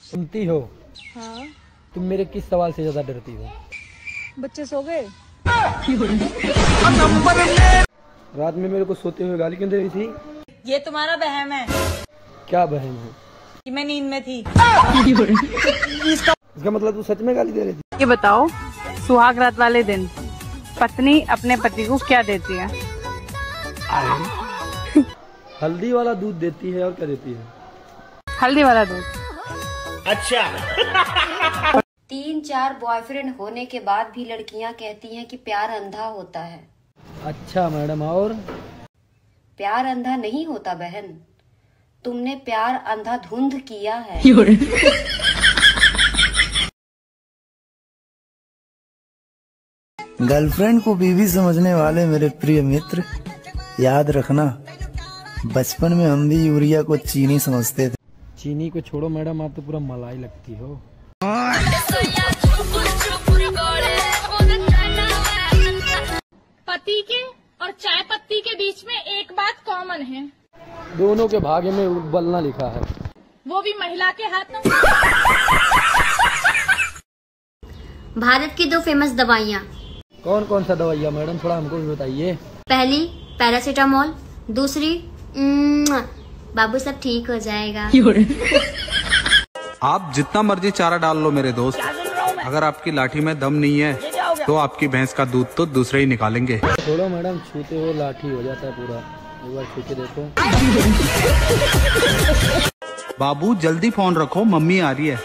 सुनती हो? हाँ। तुम मेरे किस सवाल से ज्यादा डरती हो? बच्चे सो गए? रात में मेरे को सोते हुए गाली क्यों दे रही थी? ये तुम्हारा बहम है। क्या बहन है? कि मैं नींद में थी। इसका मतलब तू सच में गाली दे रही थी? ये बताओ, सुहाग रात वाले दिन पत्नी अपने पति को क्या देती है? हल्दी वाला दूध देती है। और क्या देती है? हल्दी वाला दूध। अच्छा। 3-4 बॉयफ्रेंड होने के बाद भी लड़कियां कहती हैं कि प्यार अंधा होता है। अच्छा मैडम, और? प्यार अंधा नहीं होता बहन, तुमने प्यार अंधाधुंध किया है। गर्लफ्रेंड को बीवी समझने वाले मेरे प्रिय मित्र, याद रखना बचपन में हम भी यूरिया को चीनी समझते थे। चीनी को छोड़ो मैडम, आप तो पूरा मलाई लगती हो। पति के और चाय पत्ती के बीच में एक बात कॉमन है, दोनों के भाग्य में उबलना लिखा है, वो भी महिला के हाथों। भारत की 2 फेमस दवाइयाँ। कौन कौन सा दवाइयाँ मैडम, थोड़ा हमको भी बताइए। पहली पैरासीटामोल, दूसरी बाबू सब ठीक हो जाएगा। आप जितना मर्जी चारा डाल लो मेरे दोस्त, अगर आपकी लाठी में दम नहीं है तो आपकी भैंस का दूध तो दूसरे ही निकालेंगे। छोड़ो मैडम, छूते हो लाठी हो जाता है पूरा, एक बार छू के देखो। बाबू जल्दी फोन रखो, मम्मी आ रही है।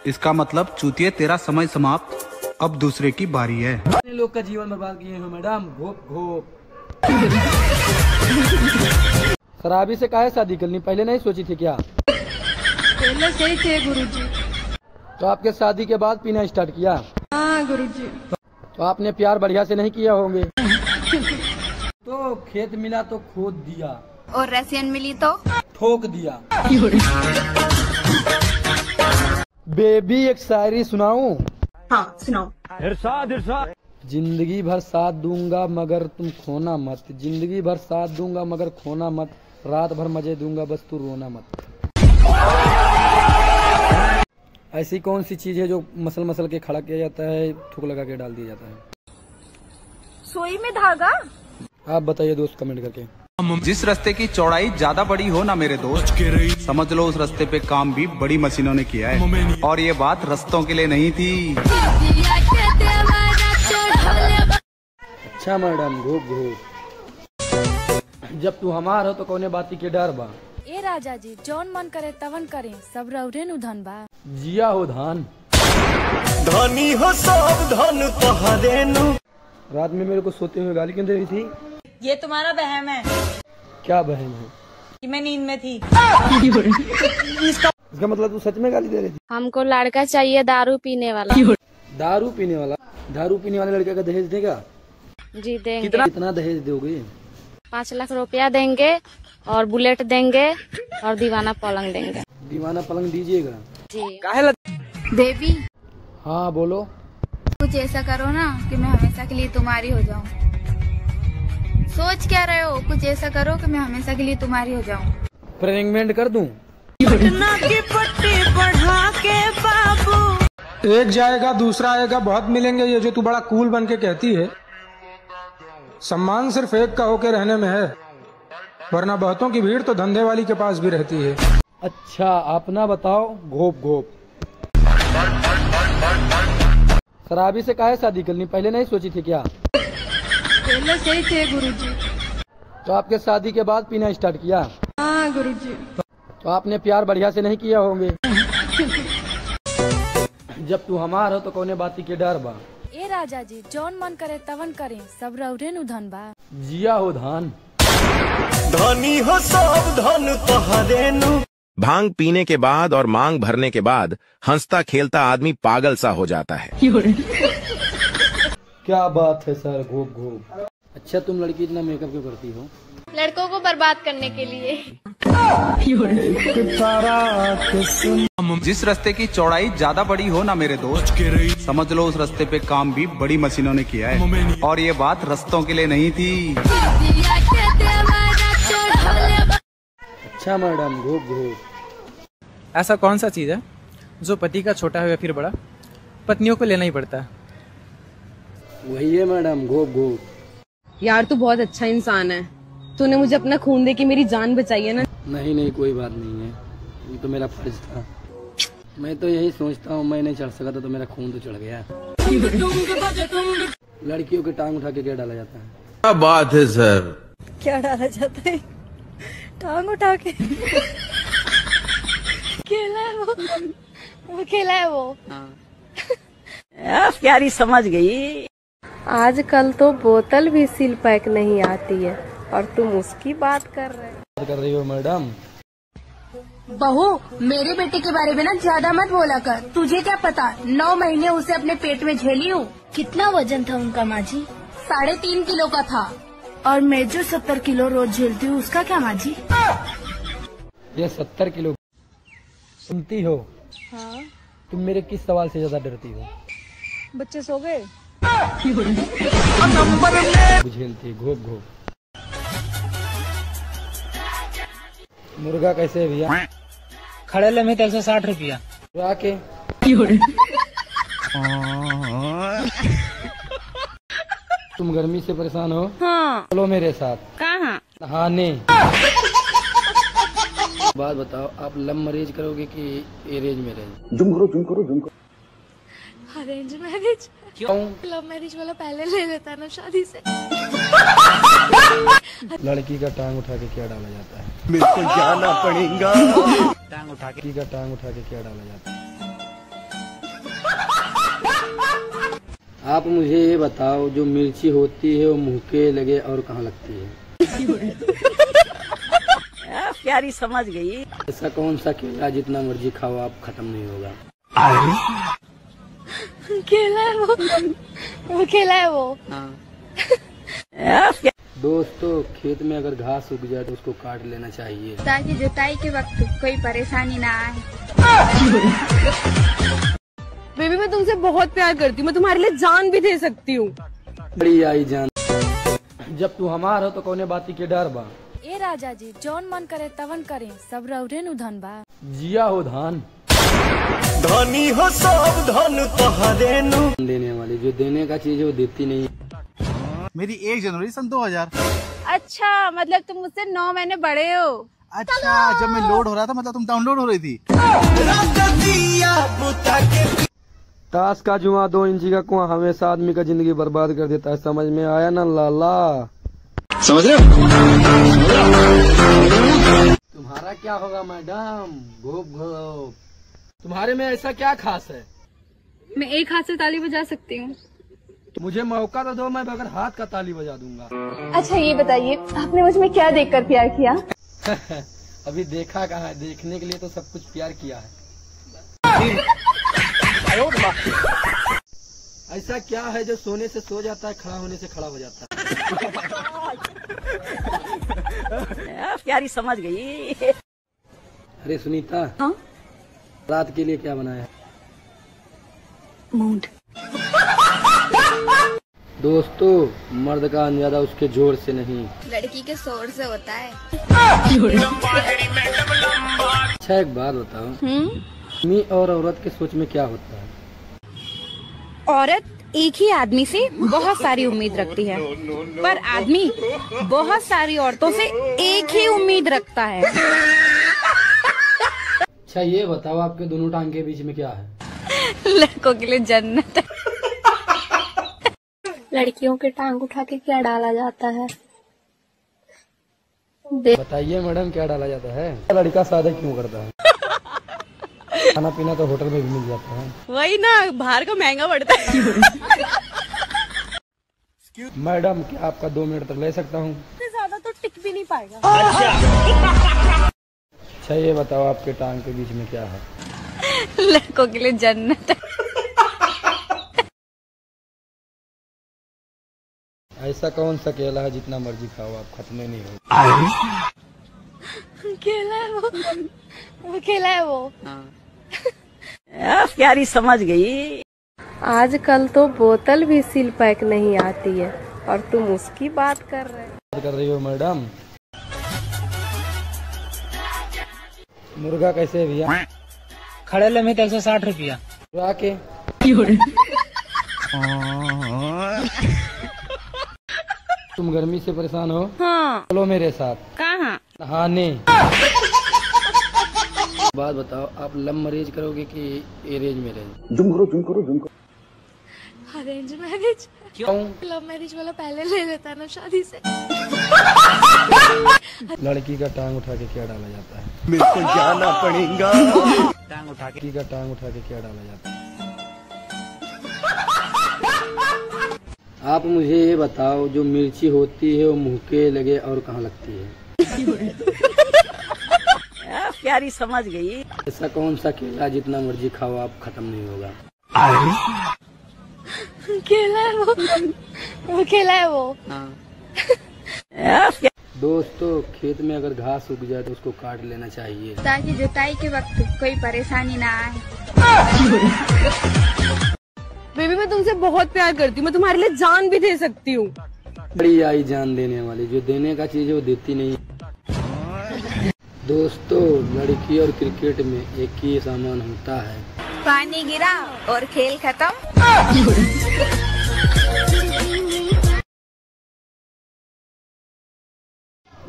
इसका मतलब चूतिए तेरा समय समाप्त, अब दूसरे की बारी है। लोग का जीवन बर्बाद किए हो मैडम, घोप घोप। शराबी से काहे शादी करनी, पहले नहीं सोची थी क्या? पहले से ही थे गुरुजी। तो आपके शादी के बाद पीना स्टार्ट किया? हाँ गुरुजी। तो आपने प्यार बढ़िया से नहीं किया होंगे। तो खेत मिला तो खोद दिया, और रसियन मिली तो ठोक दिया। बेबी एक शायरी सुनाऊं? हाँ सुनाओ। जिंदगी भर साथ दूंगा मगर तुम खोना मत, जिंदगी भर साथ दूंगा मगर खोना मत, रात भर मजे दूंगा बस तू रोना मत। ऐसी कौन सी चीज है जो मसल मसल के खड़ा किया जाता है, थूक लगा के डाल दिया जाता है? सुई में धागा। आप बताइए दोस्त, कमेंट करके। जिस रास्ते की चौड़ाई ज्यादा बड़ी हो ना मेरे दोस्त, समझ लो उस रास्ते पे काम भी बड़ी मशीनों ने किया है। और ये बात रास्तों के लिए नहीं थी। अच्छा मैडम, घूप घूप। जब तू हमार हो तो कौने बाती के डर बा? ए राजा जी, जौन मन करे तवन करे, सब रौरे नु धन बा। जिया हो धान, धनी हो सब धन तोहरे नु। रात में मेरे को सोते हुए गाली क्यों दे रही थी? ये तुम्हारा बहम है। क्या बहन है? कि मैं नींद में थी। इसका मतलब तू सच में गाली दे रही थी? हमको लड़का चाहिए दारू पीने वाला। दारू पीने वाला? दारू पीने वाले लड़के का दहेज देगा? जी देंगे। कितना दहेज दोगे? 5 लाख रुपया देंगे, और बुलेट देंगे, और दीवाना पलंग देंगे। दीवाना पलंग दीजिएगा जी। बेबी हाँ बोलो। कुछ ऐसा करो ना कि मैं हमेशा के लिए तुम्हारी हो जाऊं। सोच क्या रहे हो, कुछ ऐसा करो कि मैं हमेशा के लिए तुम्हारी हो जाऊं। प्रेग्नेंट कर दूं? की पट्टी बढ़ा के बाबू। एक जाएगा दूसरा आएगा, बहुत मिलेंगे, ये जो तू बड़ा कूल बन के कहती है। सम्मान सिर्फ एक का होके रहने में है, वरना बहुतों की भीड़ तो धंधे वाली के पास भी रहती है। अच्छा अपना बताओ, घोप घोप। शराबी से काहे शादी करनी, पहले नहीं सोची थी क्या? पहले से ही थे गुरुजी। तो आपके शादी के बाद पीना स्टार्ट किया? हाँ गुरुजी। तो आपने प्यार बढ़िया से नहीं किया होंगे। जब तू हमार हो तो कौने बाती के डर बा? ए राजा जी, जौन मन करे तवन करे, सब रौरे नु धन बा। जिया हो धान, धनी हो सब धन तोहरे नु। भांग पीने के बाद और मांग भरने के बाद हंसता खेलता आदमी पागल सा हो जाता है। क्या बात है सर, घोप घोप। अच्छा तुम लड़की इतना मेकअप क्यों करती हो? लड़कों को बर्बाद करने के लिए। जिस रास्ते की चौड़ाई ज्यादा बड़ी हो ना मेरे दोस्त, समझ लो उस रास्ते पे काम भी बड़ी मशीनों ने किया है। और ये बात रास्तों के लिए नहीं थी। अच्छा मैडम, घूप घूप। ऐसा कौन सा चीज है जो पति का छोटा हो या फिर बड़ा, पत्नियों को लेना ही पड़ता है। वही है मैडम, घोप घोप। यार तू बहुत अच्छा इंसान है, तूने मुझे अपना खून दे के मेरी जान बचाई है ना। नहीं नहीं कोई बात नहीं है, ये तो मेरा फर्ज था। मैं तो यही सोचता हूँ, मैं नहीं चढ़ सका तो मेरा खून तो चढ़ गया। लड़कियों की टांग उठा के क्या डाला जाता है? क्या बात है सर। क्या डाला जाता है? टांग उठा के। खेला है वो खेला है वो। प्यारी समझ गई। आजकल तो बोतल भी सील पैक नहीं आती है और तुम उसकी बात कर रहे हो मैडम। बहू, मेरे बेटे के बारे में ना ज्यादा मत बोला कर। तुझे क्या पता, 9 महीने उसे अपने पेट में झेली हूँ। कितना वजन था उनका माँ जी? 3.5 किलो का था। और मैं जो 70 किलो रोज झेलती हूँ, उसका क्या माँ जी? ये 70 किलो। सुनती हो? हाँ। तुम मेरे किस सवाल से ज्यादा डरती हो? बच्चे सो गए? झेलती घोप घोप। मुर्गा कैसे है भैया? खड़े में 360 रुपया। के तुम गर्मी से परेशान हो? हाँ। चलो मेरे साथ। कहाँ? नहाने। बात बताओ, आप लव मैरिज करोगे कि अरेंज मैरिज? जुम करो। Arrange marriage. क्यों? लव मैरिज वाला पहले ले लेता ना शादी से। लड़की का टांग उठा के क्या डाला जाता है? मेरे को जाना पड़ेगा। टांग उठा के क्या डाला जाता है? आप मुझे ये बताओ, जो मिर्ची होती है वो मुंह के लगे और कहाँ लगती है? प्यारी समझ गई। ऐसा कौन सा केला जितना मर्जी खाओ आप खत्म नहीं होगा? खेला है वो खेला है वो। दोस्तों, खेत में अगर घास उग जाए तो उसको काट लेना चाहिए, ताकि जुताई के वक्त कोई परेशानी ना आए। बेबी, मैं तुमसे बहुत प्यार करती हूँ, मैं तुम्हारे लिए जान भी दे सकती हूँ। बड़ी आई जान। जब तू हमार हो तो कौने बाती के डर बा? ए राजा जी, जौन मन करे तवन करे, सब रौरे नु धन बा। जिया हो धान। धनी हो सब धन तोहरे नु। देने वाली जो देने का चीज है वो देती नहीं। मेरी 1 जनवरी सन 2000। अच्छा, मतलब तुम मुझसे 9 महीने बड़े हो। अच्छा, जब मैं लोड हो रहा था मतलब तुम डाउनलोड हो रही थी। ताश का जुआ 2 इंची का कुआं हमेशा आदमी का जिंदगी बर्बाद कर देता है। समझ में आया ना लाला? समझ रहे हो? तुम्हारा क्या होगा मैडम? घोप घोप। तुम्हारे में ऐसा क्या खास है? मैं एक हाथ से ताली बजा सकती हूँ। मुझे मौका तो दो, मैं बगैर हाथ का ताली बजा दूंगा। अच्छा ये बताइए, आपने मुझ में क्या देखकर प्यार किया? अभी देखा कहाँ है, देखने के लिए तो सब कुछ प्यार किया है। ऐसा क्या है जो सोने से सो जाता है, खड़ा होने से खड़ा हो जाता है? प्यारी समझ गई। अरे सुनीता, हाँ? रात के लिए क्या बनाया है? मूड। दोस्तों, मर्द का अंदाजा उसके जोर से नहीं, लड़की के शोर से होता है। अच्छा एक बात बताओ, आदमी और औरत के सोच में क्या होता है? औरत एक ही आदमी से बहुत सारी उम्मीद रखती है, पर आदमी बहुत सारी औरतों से एक ही उम्मीद रखता है। अच्छा ये बताओ, आपके दोनों टांग के बीच में क्या है? लड़कों के लिए जन्नत है। लड़कियों के टांग उठा के क्या डाला जाता है? बताइए मैडम, क्या डाला जाता है? लड़का शादी क्यों करता है? खाना पीना तो होटल में भी मिल जाता है। वही ना, बाहर का महंगा पड़ता है। मैडम, क्या आपका 2 मिनट तक ले सकता हूँ? ज्यादा तो टिक भी नहीं पाएगा। अच्छा ये बताओ, आपके टांग के बीच में क्या है? लड़कों के लिए जन्नत है। ऐसा कौन सा केला है जितना मर्जी खाओ आप खत्म नहीं हो? खेला है वो खेला है वो। प्यारी समझ गई। आजकल तो बोतल भी सील पैक नहीं आती है और तुम उसकी बात कर रहे हो मैडम? मुर्गा कैसे है भैया? खड़े लम्हे 160 रुपया। आके तुम गर्मी से परेशान हो? हाँ। चलो मेरे साथ। कहाँ? नहाने। बात बताओ, आप लव मैरिज करोगे कि अरेंज मैरिज? जुम करो। Arrange marriage. क्यों? लव मैरिज वाला पहले ले लेता है ना शादी से। लड़की का टांग उठा के क्या डाला जाता है? मेरे को जाना पड़ेगा। टांग उठा के क्या डाला जाता है? आप मुझे ये बताओ, जो मिर्ची होती है वो मुंह के लगे और कहाँ लगती है? प्यारी समझ गई। ऐसा कौन सा केला जितना मर्जी खाओ आप खत्म नहीं होगा? केला है वो केला है वो। दोस्तों, खेत में अगर घास उग जाए तो उसको काट लेना चाहिए ताकि जुताई के वक्त कोई परेशानी ना आए। बेबी मैं तुमसे बहुत प्यार करती हूँ, मैं तुम्हारे लिए जान भी दे सकती हूँ। बड़ी आई जान देने वाली, जो देने का चीज है वो देती नहीं। दोस्तों, लड़की और क्रिकेट में एक ही सामान होता है। पानी गिरा और खेल खत्म।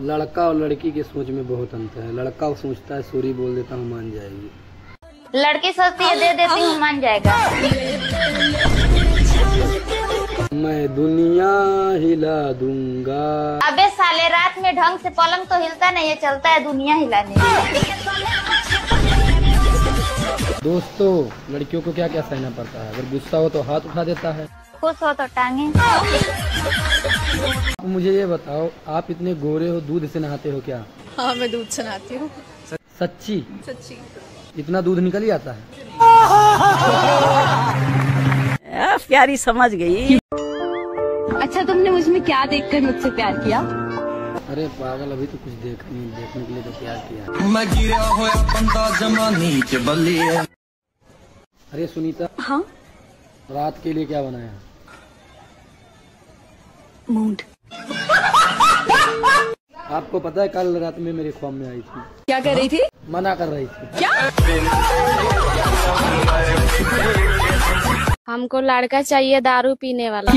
लड़का और लड़की के सोच में बहुत अंतर है। लड़का सोचता है सॉरी बोल देता हूँ मान जाएगी। लड़की सोचती है दे देती हूँ मान जाएगा। मैं दुनिया हिला दूंगा। अबे साले, रात में ढंग से पलंग तो हिलता नहीं है, चलता है दुनिया हिलाने। दोस्तों, लड़कियों को क्या क्या सहना पड़ता है? अगर गुस्सा हो तो हाथ उठा देता है, खुश हो तो टांगे। मुझे ये बताओ, आप इतने गोरे हो, दूध से नहाते हो क्या? हाँ, मैं दूध से नहाती हूँ। सच्ची? सच्ची। इतना दूध निकल ही आता है? प्यारी समझ गई। अच्छा, तुमने मुझमें क्या देखकर मुझसे प्यार किया? अरे पागल, अभी तो कुछ देखा नहीं, देखने के लिए तो प्यार किया। मैं गिरा हुआ बंदा जमानी च बल्ली है। अरे सुनीता। हाँ? रात के लिए क्या बनाया? मूड। आपको पता है कल रात में मेरे ख्वाब में आई थी। क्या कर रही थी? मना कर रही थी। क्या? हमको लड़का चाहिए दारू पीने वाला।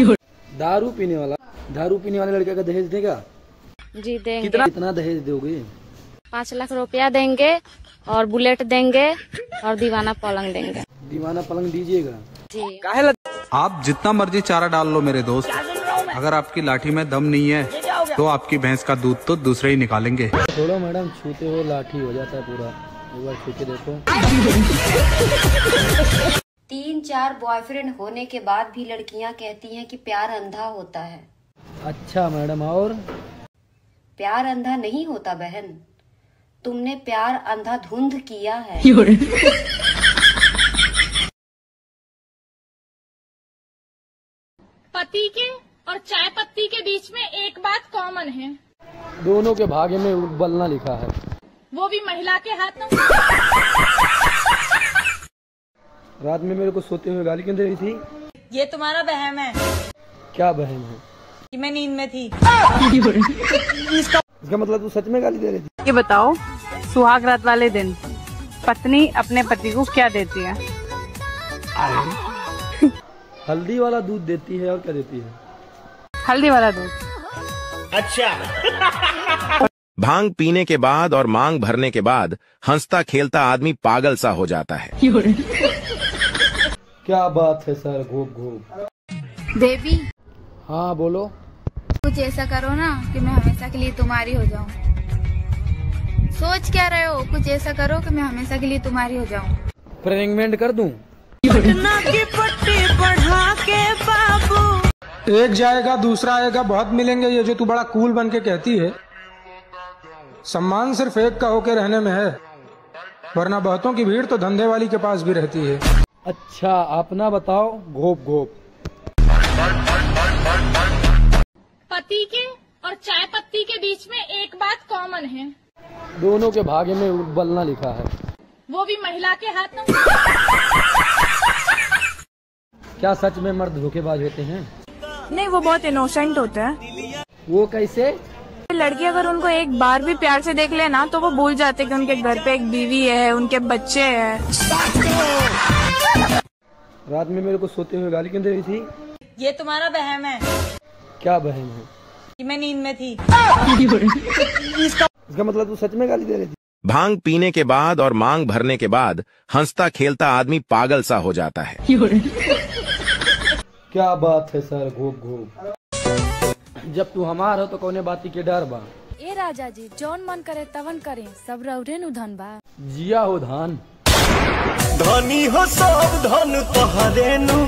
दारू पीने वाला? दारू पीने वाले लड़के का दहेज देगा? जी देंगे। कितना दहेज दोगे? 5 लाख रुपया देंगे और बुलेट देंगे और दीवाना पलंग देंगे। दीवाना पलंग दीजिएगा? जी। आप जितना मर्जी चारा डाल लो मेरे दोस्त, अगर आपकी लाठी में दम नहीं है तो आपकी भैंस का दूध तो दूसरे ही निकालेंगे। छोड़ो मैडम, छूते हो लाठी हो जाता है पूरा। एक बार छू के देखो। 3-4 बॉयफ्रेंड होने के बाद भी लड़कियां कहती हैं कि प्यार अंधा होता है। अच्छा मैडम, और? प्यार अंधा नहीं होता बहन, तुमने प्यार अंधाधुंध किया है। पति के और चाय पत्ती के बीच में एक बात कॉमन है। दोनों के भाग्य में उबलना लिखा है। वो भी महिला के हाथ में। रात में मेरे को सोते हुए गाली क्यों दे रही थी? ये तुम्हारा बहम है। क्या बहन है? कि मैं नींद में थी। इसका मतलब तू सच में गाली दे रही थी? ये बताओ, सुहाग रात वाले दिन पत्नी अपने पति को क्या देती है? हल्दी वाला दूध देती है। और क्या देती है? हल्दी वाला दूध। अच्छा। भांग पीने के बाद और मांग भरने के बाद हंसता खेलता आदमी पागल सा हो जाता है। क्या बात है सर, घोप घोप। बेबी। हाँ बोलो। कुछ ऐसा करो ना कि मैं हमेशा के लिए तुम्हारी हो जाऊं। सोच क्या रहे हो? कुछ ऐसा करो कि मैं हमेशा के लिए तुम्हारी हो जाऊं। प्रेग्नेंट कर दूं? की पट्टी बढ़ा के बाबू। एक जाएगा दूसरा आएगा, बहुत मिलेंगे, ये जो तू बड़ा कूल बन के कहती है। सम्मान सिर्फ एक का होके रहने में है, वरना बहुतों की भीड़ तो धंधे वाली के पास भी रहती है। अच्छा, अपना बताओ। घोप घोप। पति के और चाय पत्ती के बीच में एक बात कॉमन है। दोनों के भाग्य में उबलना लिखा है। वो भी महिला के हाथ में। क्या सच में मर्द धोखेबाज होते हैं? नहीं, वो बहुत इनोसेंट होता है। वो कैसे? लड़की अगर उनको एक बार भी प्यार से देख ले ना तो वो भूल जाते कि उनके घर पे एक बीवी है, उनके बच्चे हैं। रात में मेरे को सोते हुए गाली क्यों दे रही थी? ये तुम्हारा वहम है। क्या बहन है? कि मैं नींद में थी। इसका मतलब तू सच में गाली दे रही थी? भांग पीने के बाद और मांग भरने के बाद हंसता खेलता आदमी पागल सा हो जाता है। क्या बात है सर, घोप घोप। जब तू हमार हो तो कौने बाती के डर बा? ए राजा जी, जौन मन करे तवन करे, सब रौरे नु धन बा। जिया हो धान। धनी हो सब धन तोहरे नु।